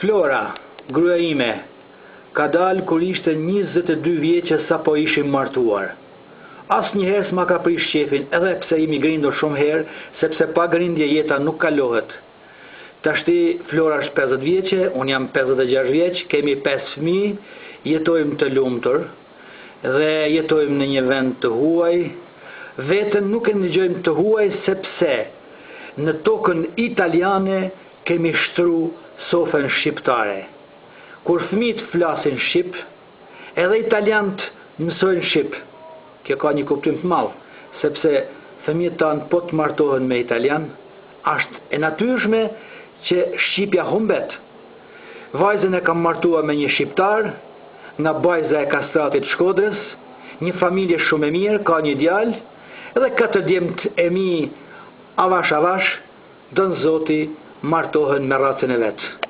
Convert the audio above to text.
Flora, gruaja ime, ka dalë kur ishte 22 vjeçë sa po ishim martuar. Asnjëherë s'ma ka prish qefin, edhe pse jemi grindur shumë herë, sepse pa grindje jeta nuk kalohet. Tashti Flora është 50 vjeçë, unë jam 56 vjeç, kemi 5 fëmijë, jetojmë të lumtur dhe jetojmë në një vend të huaj. Vetën nuk e ndëgjojmë të huaj sepse në tokën italiane kemi shtru sofën shqiptare. Kur fëmijët flasin shqip, edhe italianët mësojnë shqip. Kjo ka një kuptim të madh, sepse fëmijët tanë po të martohen me italian, është e natyrshme që shqipja humbet. Vajzën e kam martuar me një shqiptar, nga bajza e Kastratit Shkodrës, një familje shumë e mirë, ka një djalë, edhe 4 djemt e mi avash, dënë Zoti, martohen me racën e vetë.